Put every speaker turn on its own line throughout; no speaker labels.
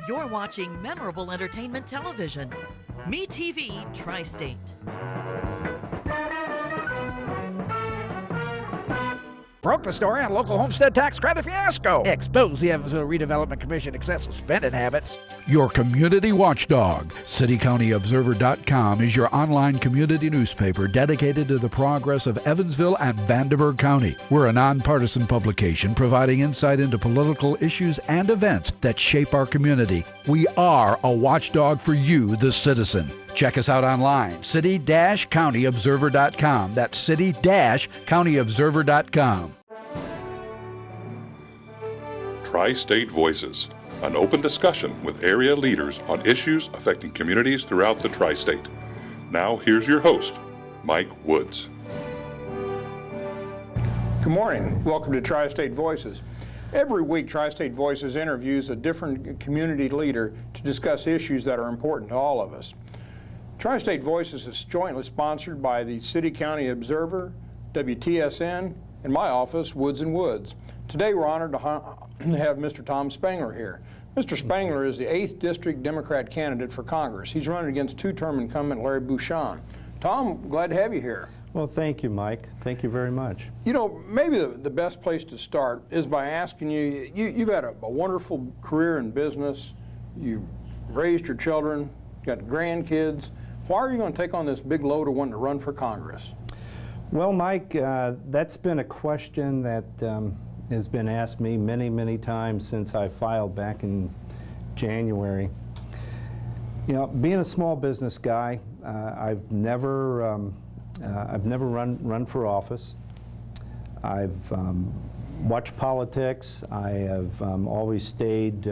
You're watching memorable entertainment television. MeTV Tri-State.
Broke the story on local homestead tax credit fiasco. Expose the Evansville Redevelopment Commission excessive spending habits.
Your community watchdog. CityCountyObserver.com is your online community newspaper dedicated to the progress of Evansville and Vanderburgh County. We're a nonpartisan publication providing insight into political issues and events that shape our community. We are a watchdog for you, the citizen. Check us out online, city-countyobserver.com. That's city-countyobserver.com.
Tri-State Voices, an open discussion with area leaders on issues affecting communities throughout the Tri-State. Now, here's your host, Mike Woods.
Good morning. Welcome to Tri-State Voices. Every week, Tri-State Voices interviews a different community leader to discuss issues that are important to all of us. Tri-State Voices is jointly sponsored by the City County Observer, WTSN, and my office, Woods & Woods. Today we're honored to have Mr. Tom Spangler here. Mr. Spangler is the 8th District Democrat candidate for Congress. He's running against two-term incumbent Larry Bouchon. Tom, glad to have you here.
Well, thank you, Mike. Thank you very much.
You know, maybe the best place to start is by asking you, you've had a wonderful career in business. You raised your children, got grandkids. Why are you going to take on this big load of wanting to run for Congress?
Well, Mike, that's been a question that has been asked me many, many times since I filed back in January. You know, being a small business guy, I've never run for office. I've watched politics. I have always stayed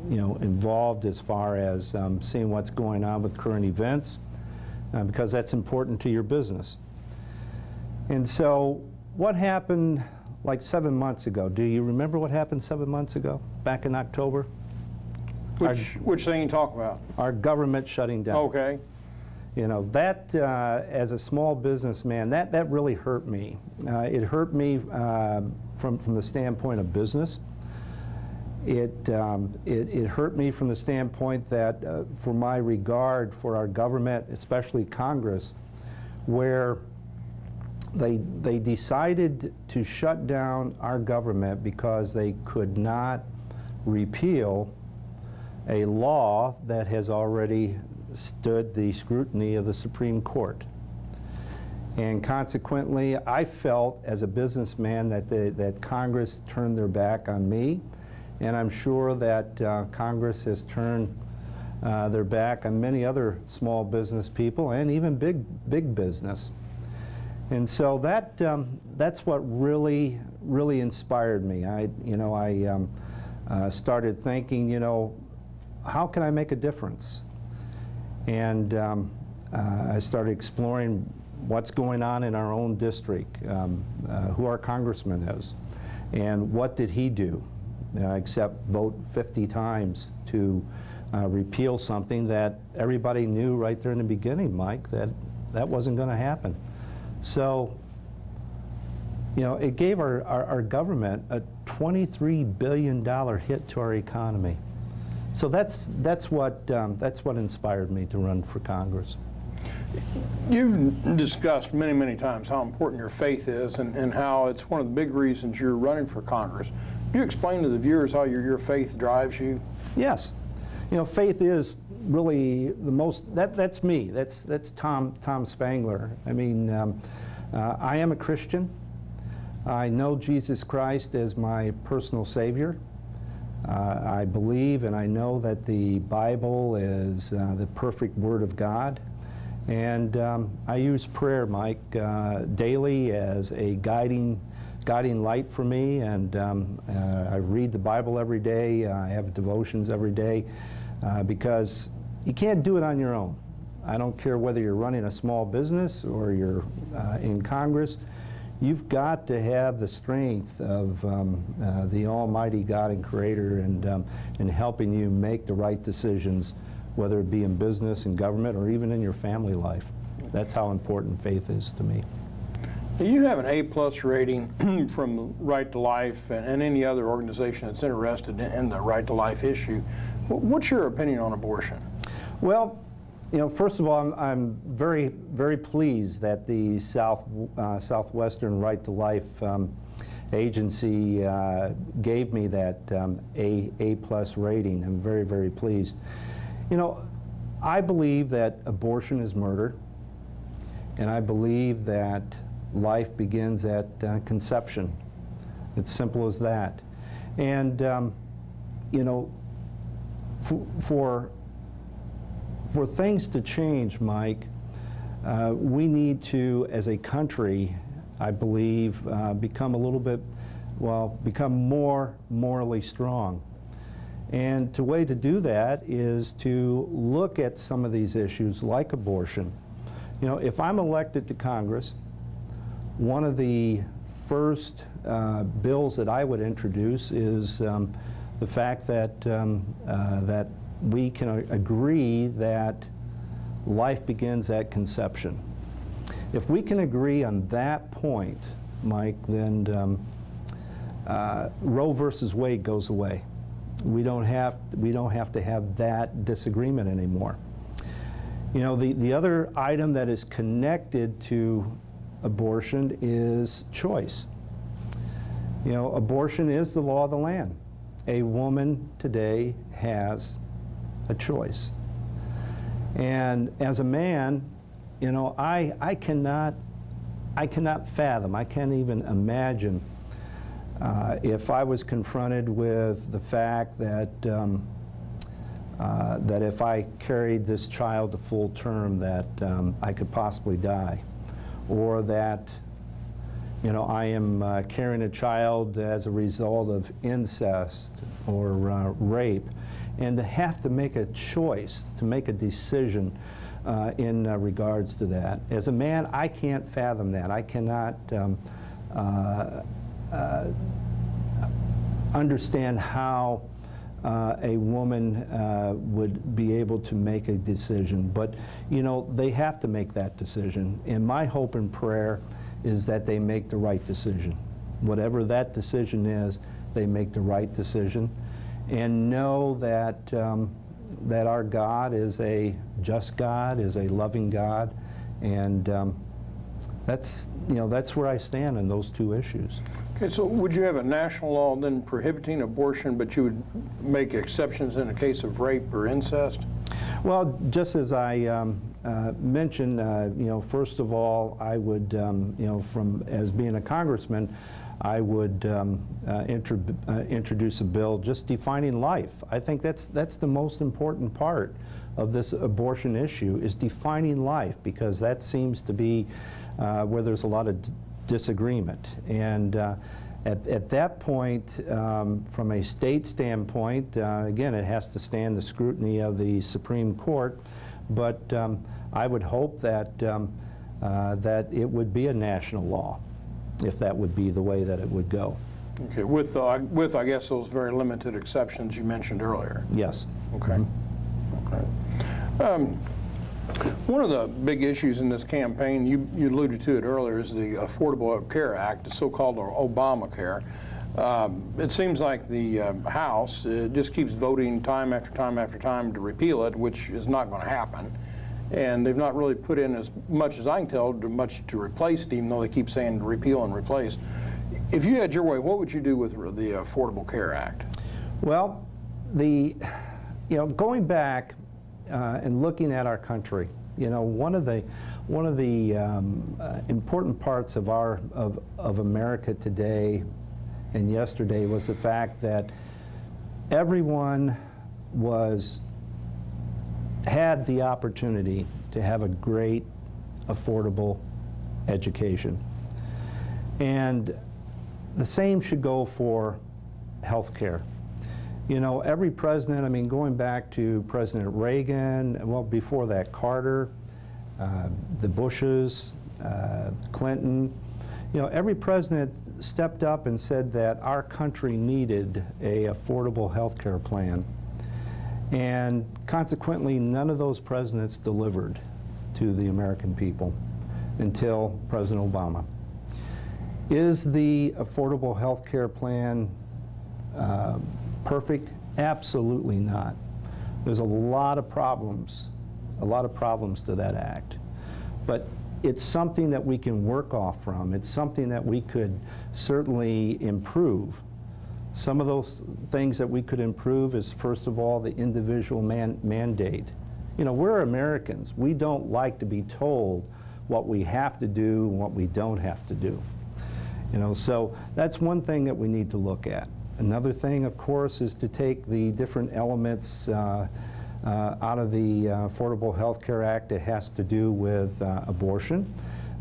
involved as far as seeing what's going on with current events, because that's important to your business. And so what happened like 7 months ago? Do you remember what happened 7 months ago, back in October?
Which thing you talk about?
Our government shutting down.
Okay.
You know, that, as a small businessman, that really hurt me. It hurt me from the standpoint of business. It hurt me from the standpoint that for my regard for our government, especially Congress, where they decided to shut down our government because they could not repeal a law that has already stood the scrutiny of the Supreme Court. And consequently, I felt as a businessman that Congress turned their back on me. And I'm sure that Congress has turned their back on many other small business people and even big business. And so that's what really inspired me. I started thinking, you know, how can I make a difference? And I started exploring what's going on in our own district, who our congressman is, and what did he do? Except vote 50 times to repeal something that everybody knew right there in the beginning, Mike, that wasn't going to happen. So, you know, it gave our government a $23 billion hit to our economy. So that's what inspired me to run for Congress.
You've discussed many times how important your faith is and how it's one of the big reasons you're running for Congress. Can you explain to the viewers how your faith drives you?
Yes. You know, faith is really the most, that's me. That's Tom Spangler. I mean, I am a Christian. I know Jesus Christ as my personal Savior. I believe and I know that the Bible is the perfect Word of God. And I use prayer, Mike, daily as a guiding light for me. And I read the Bible every day. I have devotions every day because you can't do it on your own. I don't care whether you're running a small business or you're in Congress. You've got to have the strength of the Almighty God and Creator in helping you make the right decisions, whether it be in business, in government, or even in your family life. That's how important faith is to me.
Do you have an A+ rating from Right to Life and any other organization that's interested in the Right to Life issue? What's your opinion on abortion?
Well, you know, first of all, I'm very, very pleased that the Southwestern Right to Life agency gave me that A+ rating. I'm very, very pleased. You know, I believe that abortion is murder, and I believe that life begins at conception. It's simple as that. And you know, for things to change, Mike, we need to, as a country, I believe, become a little bit, well, become more morally strong. And the way to do that is to look at some of these issues like abortion. You know, if I'm elected to Congress, one of the first bills that I would introduce is the fact that that we can agree that life begins at conception. If we can agree on that point, Mike, then Roe versus Wade goes away. We don't have to have that disagreement anymore. You know, the other item that is connected to abortion is choice. You know, abortion is the law of the land. A woman today has a choice. And as a man, you know, I cannot fathom, I can't even imagine if I was confronted with the fact that that if I carried this child to full term that I could possibly die, or that, you know, I am carrying a child as a result of incest or rape, and to have to make a choice, to make a decision in regards to that. As a man, I can't fathom that. I cannot understand how a woman would be able to make a decision. But, you know, they have to make that decision. And my hope and prayer is that they make the right decision. Whatever that decision is, they make the right decision. And know that, that our God is a just God, is a loving God. And that's, you know, that's where I stand on those two issues.
Okay, so would you have a national law then prohibiting abortion, but you would make exceptions in a case of rape or incest?
Well, just as I mentioned, you know, first of all, I would, you know, as being a congressman, I would introduce a bill just defining life. I think that's the most important part of this abortion issue, is defining life, because that seems to be where there's a lot of disagreement. And at that point, from a state standpoint, again, it has to stand the scrutiny of the Supreme Court, but I would hope that, that it would be a national law, if that would be the way that it would go.
Okay, with I guess, those very limited exceptions you mentioned earlier.
Yes.
Okay. Okay. One of the big issues in this campaign, you alluded to it earlier, is the Affordable Care Act, the so-called Obamacare. It seems like the House just keeps voting time after time after time to repeal it, which is not going to happen. And they've not really put in as much as I can tell, much to replace it, even though they keep saying to repeal and replace. If you had your way, what would you do with the Affordable Care Act? Well,
you know, going back and looking at our country, you know, one of the important parts of of America today and yesterday was the fact that everyone had the opportunity to have a great, affordable education. And the same should go for health care. You know, every president, I mean, going back to President Reagan, well, before that, Carter, the Bushes, Clinton, you know, every president stepped up and said that our country needed a affordable health care plan. And consequently, none of those presidents delivered to the American people until President Obama. Is the Affordable Health Care Plan perfect? Absolutely not. There's a lot of problems to that act. But it's something that we can work off from. It's something that we could certainly improve. Some of those things that we could improve is, first of all, the individual mandate. You know, we're Americans. We don't like to be told what we have to do and what we don't have to do. You know, so that's one thing that we need to look at. Another thing, of course, is to take the different elements out of the Affordable Health Care Act. It has to do with abortion,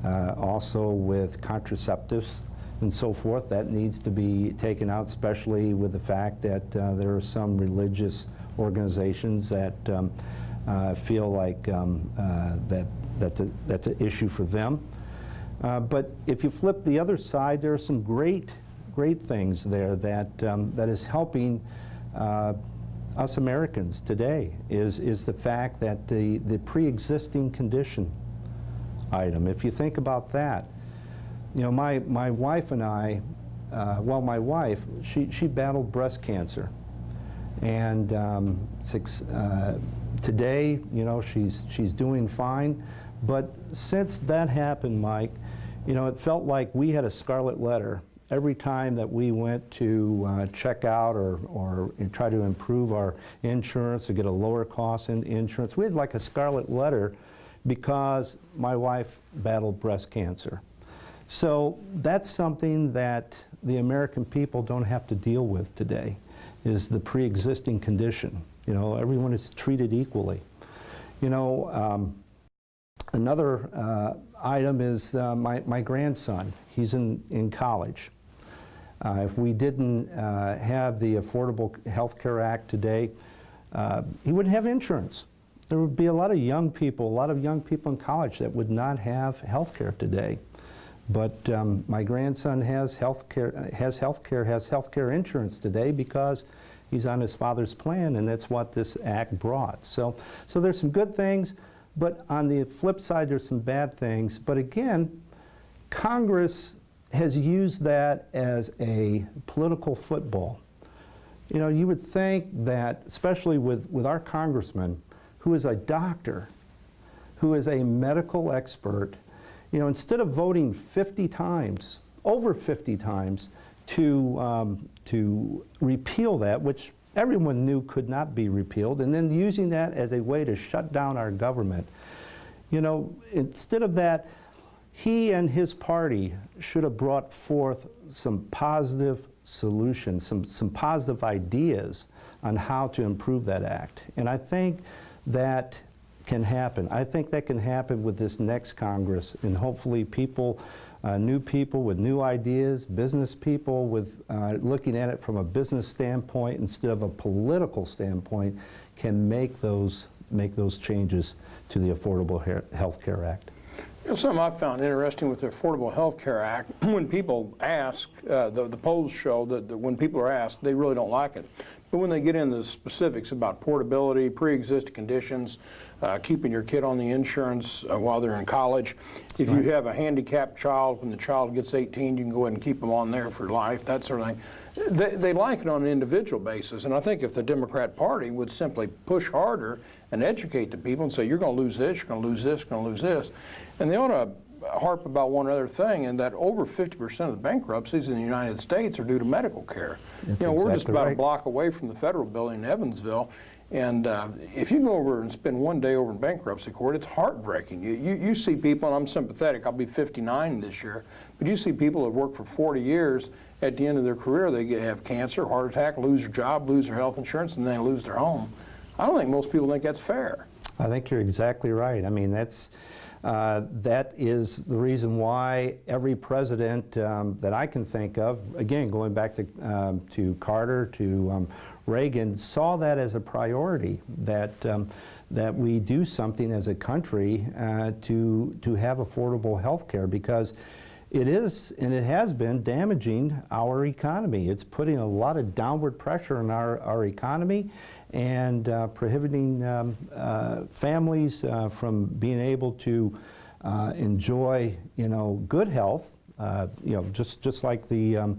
also with contraceptives and so forth. That needs to be taken out, especially with the fact that there are some religious organizations that feel like that's an issue for them. But if you flip the other side, there are some great things there that that is helping us Americans today. Is the fact that the pre-existing condition item. If you think about that, you know, my wife and I, well, my wife, she battled breast cancer, and today, you know, she's doing fine. But since that happened, Mike, you know, it felt like we had a scarlet letter every time that we went to check out or try to improve our insurance or get a lower cost in insurance. We had like a scarlet letter because my wife battled breast cancer. So that's something that the American people don't have to deal with today, is the pre-existing condition. You know, everyone is treated equally. You know, another item is my grandson. He's in college. If we didn't have the Affordable Health Care Act today, he wouldn't have insurance. There would be a lot of young people in college that would not have health care today. But my grandson has health care insurance today because he's on his father's plan, and that's what this act brought. So there's some good things, but on the flip side, there's some bad things. But again, Congress has used that as a political football. You know, you would think that, especially with our congressman, who is a doctor, who is a medical expert, you know, instead of voting 50 times, over 50 times, to repeal that, which everyone knew could not be repealed, and then using that as a way to shut down our government, you know, instead of that, he and his party should have brought forth some positive solutions, some positive ideas on how to improve that act. And I think that can happen. I think that can happen with this next Congress, and hopefully people, new people with new ideas, business people with looking at it from a business standpoint instead of a political standpoint, can make those changes to the Affordable Health Care Act.
You know, something I found interesting with the Affordable Health Care Act, when people ask, the polls show that when people are asked, they really don't like it. But when they get into the specifics about portability, pre-existing conditions, keeping your kid on the insurance while they're in college, if you have a handicapped child, when the child gets 18, you can go ahead and keep them on there for life, that sort of thing. They like it on an individual basis, and I think if the Democrat Party would simply push harder and educate the people and say, you're going to lose this, you're going to lose this, you're going to lose this, and they ought to harp about one other thing, and that over 50% of the bankruptcies in the United States are due to medical care.
That's
you know, we're just about
right.
a block away from the federal building in Evansville, and if you go over and spend one day over in bankruptcy court, it's heartbreaking. You see people, and I'm sympathetic, I'll be 59 this year, but you see people that have worked for 40 years, at the end of their career they have cancer, heart attack, lose their job, lose their health insurance, and then they lose their home. I don't think most people think that's fair.
I think you're exactly right. I mean, that is the reason why every president that I can think of, again, going back to Carter, to Reagan, saw that as a priority, that we do something as a country to have affordable health care, because it is, and it has been, damaging our economy. It's putting a lot of downward pressure on our economy and prohibiting families from being able to enjoy, you know, good health, Just like the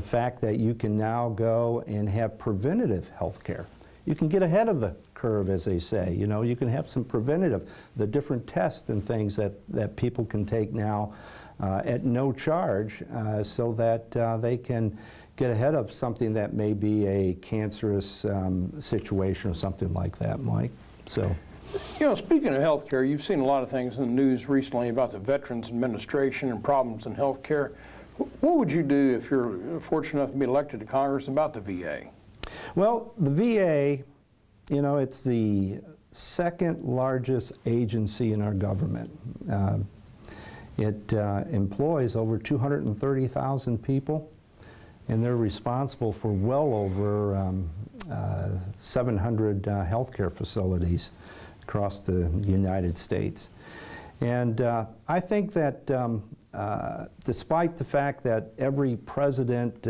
fact that you can now go and have preventative health care. You can get ahead of the curve, as they say. You can have some preventative, the different tests and things that people can take now at no charge, so that they can get ahead of something that may be a cancerous situation or something like that, Mike. So.
Speaking of health care, you've seen a lot of things in the news recently about the Veterans Administration and problems in health care. What would you do if you're fortunate enough to be elected to Congress about the VA?
Well, the VA, it's the second largest agency in our government. It employs over 230,000 people, and they're responsible for well over 700 healthcare facilities across the United States. And I think that despite the fact that every president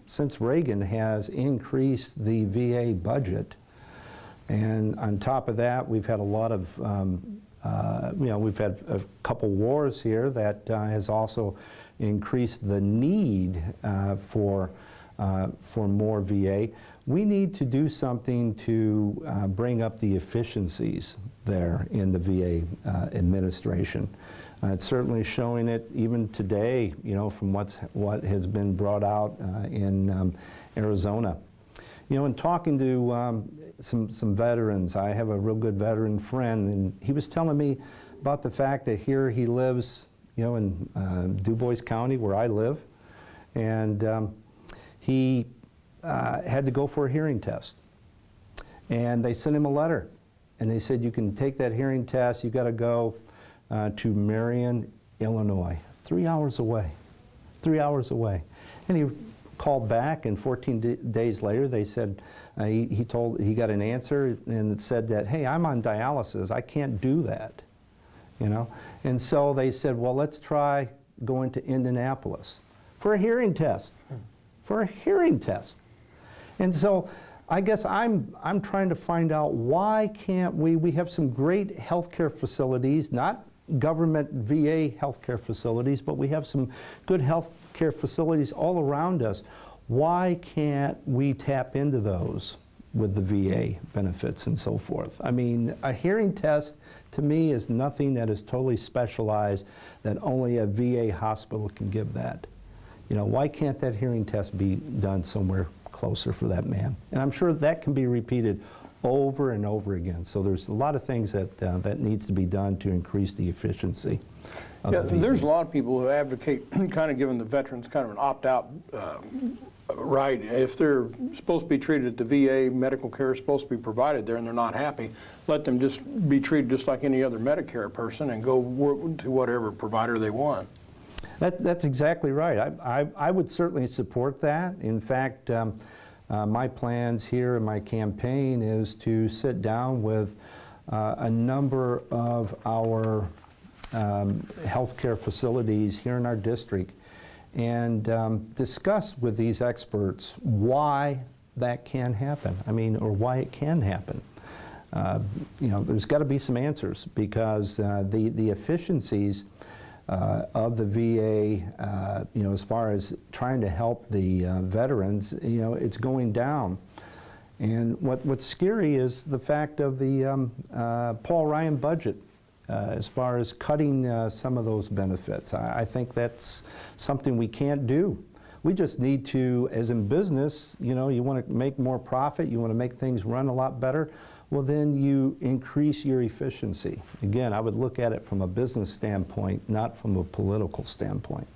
since Reagan has increased the VA budget, and on top of that, we've had a lot of, we've had a couple wars here that has also increased the need for more VA. We need to do something to bring up the efficiencies there in the VA administration. It's certainly showing it even today, from what has been brought out in Arizona. In talking to some veterans, I have a real good veteran friend, and he was telling me about the fact that here he lives, in Du Bois County, where I live, and he had to go for a hearing test. And they sent him a letter, and they said, you can take that hearing test, you got to go to Marion, Illinois, 3 hours away, 3 hours away. And he called back, and 14 days later they said, he got an answer, and it said that, hey, I'm on dialysis, I can't do that, And so they said, well, let's try going to Indianapolis for a hearing test, for a hearing test. And so I guess I'm trying to find out, why can't we have some great healthcare facilities, not government VA healthcare facilities, but we have some good healthcare facilities all around us. Why can't we tap into those with the VA benefits and so forth? I mean, a hearing test to me is nothing that is totally specialized, that only a VA hospital can give that. Why can't that hearing test be done somewhere closer for that man? And I'm sure that can be repeated over and over again. So there's a lot of things that needs to be done to increase the efficiency.
There's a lot of people who advocate kind of giving the veterans kind of an opt-out right. If they're supposed to be treated at the VA, medical care is supposed to be provided there, and they're not happy, let them just be treated just like any other Medicare person and go to whatever provider they want.
That's exactly right. I would certainly support that. In fact, my plans here in my campaign is to sit down with a number of our healthcare facilities here in our district and discuss with these experts why that can happen. Or why it can happen. There's got to be some answers, because the efficiencies of the VA, as far as trying to help the veterans, it's going down. And what's scary is the fact of the Paul Ryan budget, as far as cutting some of those benefits. I think that's something we can't do. We just need to, as in business, you want to make more profit, you want to make things run a lot better, well then you increase your efficiency. Again, I would look at it from a business standpoint, not from a political standpoint.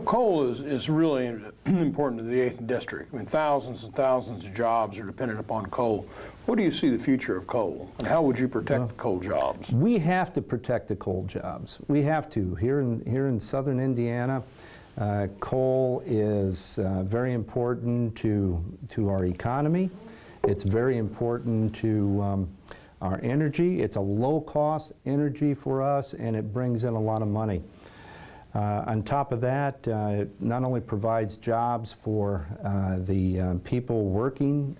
Coal is really important to the 8th District. Thousands and thousands of jobs are dependent upon coal. What do you see the future of coal, and how would you protect the coal jobs? We
have to protect the coal jobs. We have to. Here in southern Indiana, coal is very important to our economy. It's very important to our energy. It's a low-cost energy for us, and it brings in a lot of money. On top of that, it not only provides jobs for the people working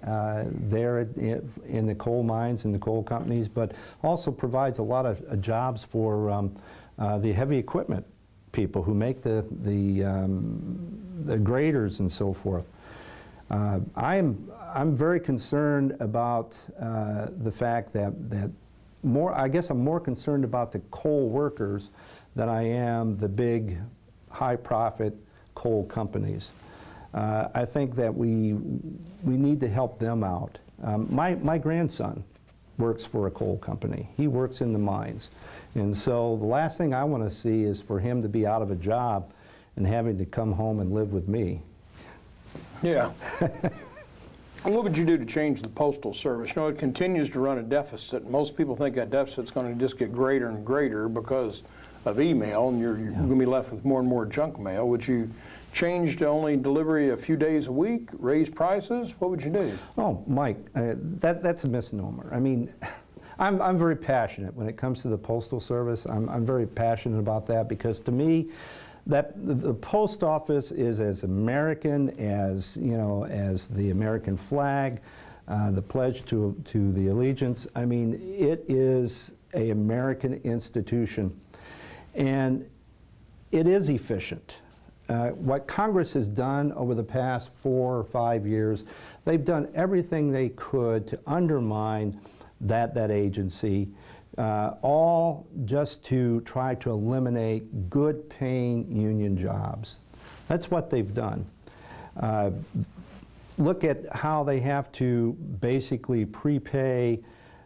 there in the coal mines and the coal companies, but also provides a lot of jobs for the heavy equipment people who make the graders and so forth. I'm very concerned about the fact that I guess I'm more concerned about the coal workers than I am the big high-profit coal companies. I think that we need to help them out. My grandson works for a coal company. He works in the mines. And so the last thing I want to see is for him to be out of a job and having to come home and live with me.
Yeah. And what would you do to change the Postal Service? You know, it continues to run a deficit. Most people think that deficit's going to just get greater and greater because of email, and you're going to be left with more and more junk mail. Would you change to only delivery a few days a week, raise prices? What would you do?
Oh, Mike, that's a misnomer. I mean, I'm very passionate when it comes to the Postal Service. I'm very passionate about that because to me, that the post office is as American as, you know, as the American flag, the pledge to the allegiance. I mean, it is an American institution, and it is efficient. What Congress has done over the past 4 or 5 years, they've done everything they could to undermine that agency, all just to try to eliminate good-paying union jobs. That's what they've done. Look at how they have to basically prepay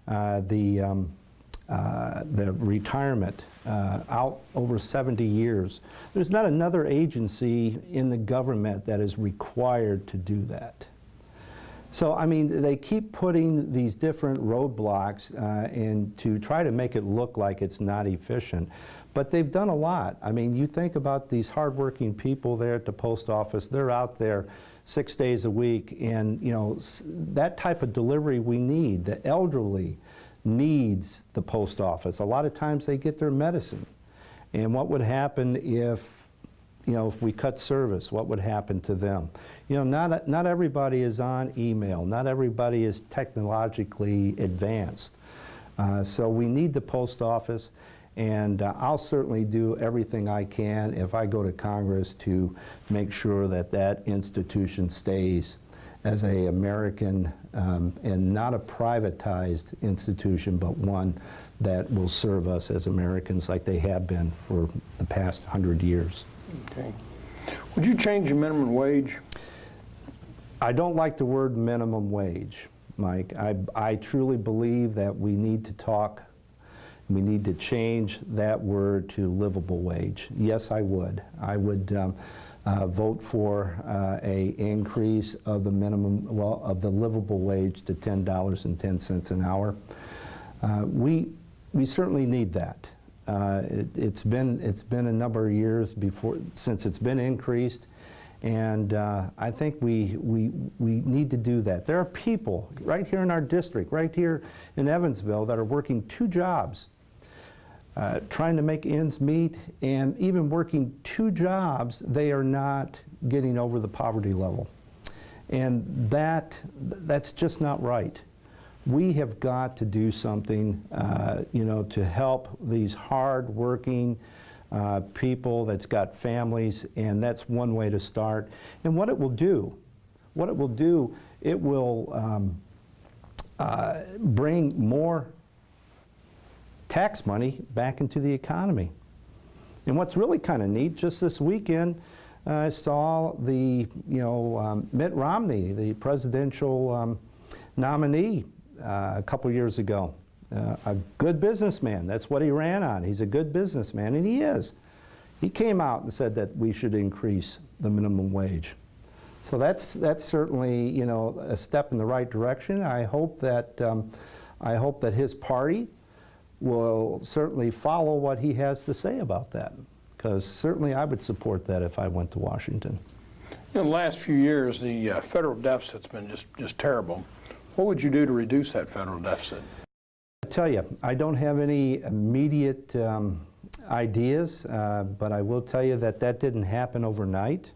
the retirement out over 70 years. There's not another agency in the government that is required to do that. So, I mean, they keep putting these different roadblocks in to try to make it look like it's not efficient. But they've done a lot. I mean, you think about these hardworking people there at the post office. They're out there 6 days a week, and, you know, that type of delivery we need. The elderly needs the post office. A lot of times they get their medicine. And what would happen if, you know, if we cut service, what would happen to them? You know, not everybody is on email. Not everybody is technologically advanced. So we need the post office, and I'll certainly do everything I can if I go to Congress to make sure that that institution stays as an American and not a privatized institution, but one that will serve us as Americans like they have been for the past 100 years.
Okay. Would you change the minimum wage?
I don't like the word minimum wage, Mike. I truly believe that we need to talk. We need to change that word to livable wage. Yes, I would. I would vote for a increase of the minimum, well, of the livable wage to $10.10 an hour. We certainly need that. It's been a number of years since it's been increased, and I think we need to do that. There are people right here in our district, right here in Evansville, that are working 2 jobs, trying to make ends meet, and even working 2 jobs, they are not getting over the poverty level, and that's just not right. We have got to do something, you know, to help these hard-working people that's got families, and that's one way to start. And what it will do, it will bring more tax money back into the economy. And what's really kind of neat, just this weekend, I saw the, you know, Mitt Romney, the presidential nominee, a couple years ago. A good businessman. That's what he ran on. He's a good businessman, and he is. He came out and said that we should increase the minimum wage. So that's certainly, you know, a step in the right direction. I hope that his party will certainly follow what he has to say about that, because certainly I would support that if I went to Washington.
In the last few years, the federal deficit's been just terrible. What would you do to reduce that federal deficit?
I tell you, I don't have any immediate ideas, but I will tell you that that didn't happen overnight,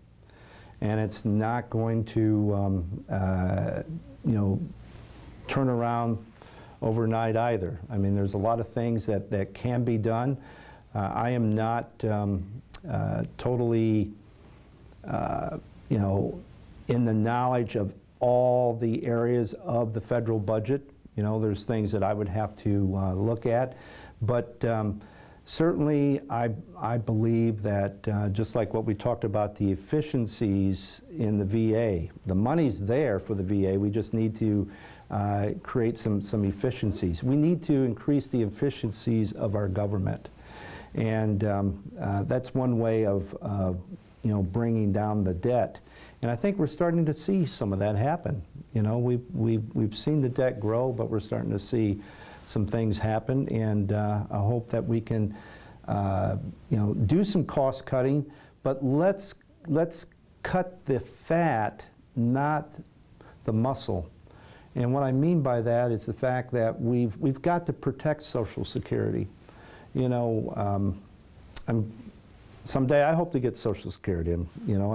and it's not going to, you know, turn around overnight either. I mean, there's a lot of things that can be done. I am not totally, you know, in the knowledge of all the areas of the federal budget. You know, there's things that I would have to look at, but certainly I believe that just like what we talked about, the efficiencies in the VA, the money's there for the VA, we just need to create some efficiencies. We need to increase the efficiencies of our government, and that's one way of you know, bringing down the debt. And I think we're starting to see some of that happen. You know, we've seen the debt grow, but we're starting to see some things happen, and I hope that we can, you know, do some cost cutting, but let's cut the fat, not the muscle. And what I mean by that is the fact that we've got to protect Social Security. You know, someday I hope to get Social Security, you know,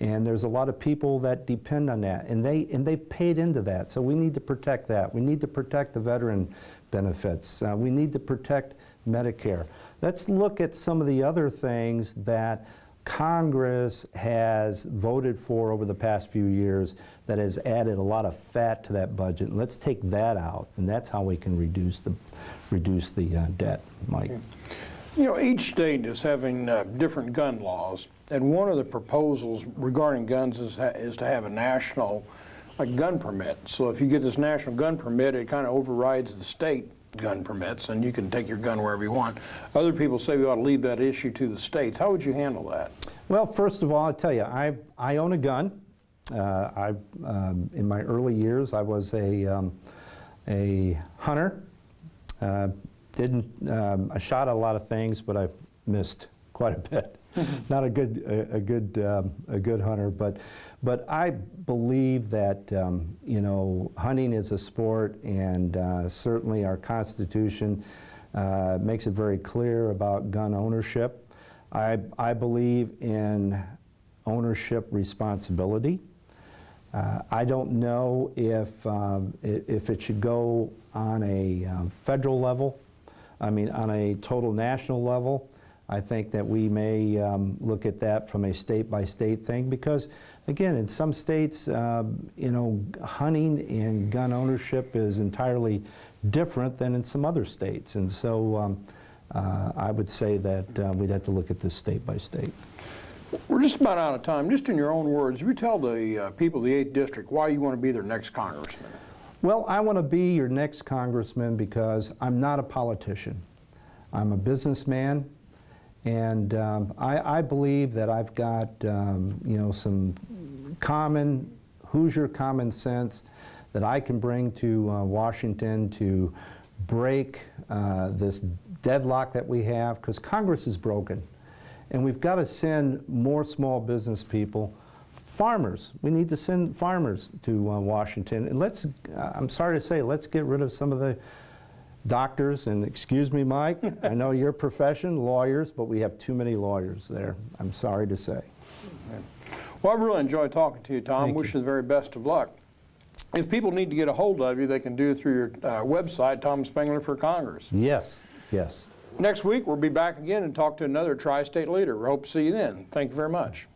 and there's a lot of people that depend on that, and they've paid into that. So we need to protect that. We need to protect the veteran benefits. We need to protect Medicare. Let's look at some of the other things that Congress has voted for over the past few years that has added a lot of fat to that budget. Let's take that out, and that's how we can reduce the debt, Mike.
You know, each state is having different gun laws, and one of the proposals regarding guns is to have a national gun permit. So if you get this national gun permit, it kind of overrides the state gun permits, and you can take your gun wherever you want. Other people say we ought to leave that issue to the states. How would you handle that?
Well, first of all, I'll tell you, I own a gun. In my early years, I was a hunter. I shot a lot of things, but I missed quite a bit. Not a good hunter, but I believe that you know, hunting is a sport, and certainly our Constitution makes it very clear about gun ownership. I believe in ownership responsibility. I don't know if it should go on a federal level. I mean, on a total national level. I think that we may look at that from a state-by-state thing, because, again, in some states, you know, hunting and gun ownership is entirely different than in some other states. And so I would say that we'd have to look at this state-by-state.
We're just about out of time. Just in your own words, you tell the people of the 8th District why you want to be their next congressman.
Well, I want to be your next congressman because I'm not a politician. I'm a businessman, and I believe that I've got you know, some Hoosier common sense that I can bring to Washington to break this deadlock that we have, because Congress is broken, and we've got to send more small business people. Farmers, we need to send farmers to Washington, and let's, I'm sorry to say, let's get rid of some of the doctors, and excuse me, Mike, I know your profession, lawyers, but we have too many lawyers there, I'm sorry to say.
Well, I really enjoyed talking to you, Tom. Wish you the very best of luck. If people need to get a hold of you, they can do it through your website, Tom Spengler for Congress.
Yes, yes.
Next week, we'll be back again and talk to another tri-state leader. We hope to see you then. Thank you very much.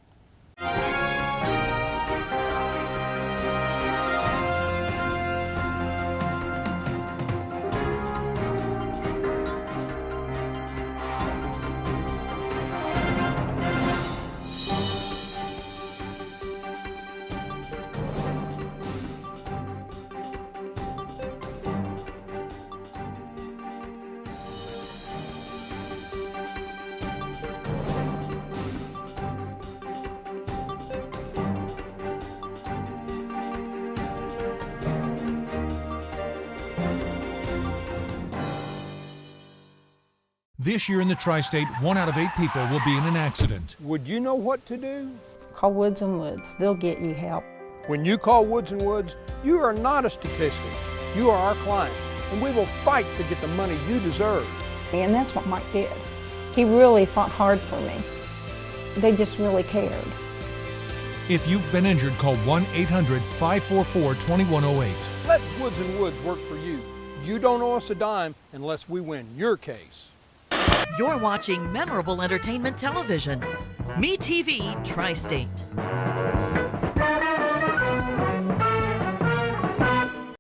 This year in the Tri-State, 1 out of 8 people will be in an accident.
Would you know what to do?
Call Woods & Woods. They'll get you help.
When you call Woods & Woods, you are not a statistic. You are our client, and we will fight to get the money you deserve.
And that's what Mike did. He really fought hard for me. They just really cared.
If you've been injured, call 1-800-544-2108.
Let Woods & Woods work for you. You don't owe us a dime unless we win your case.
You're watching memorable entertainment television. Me TV Tri-State.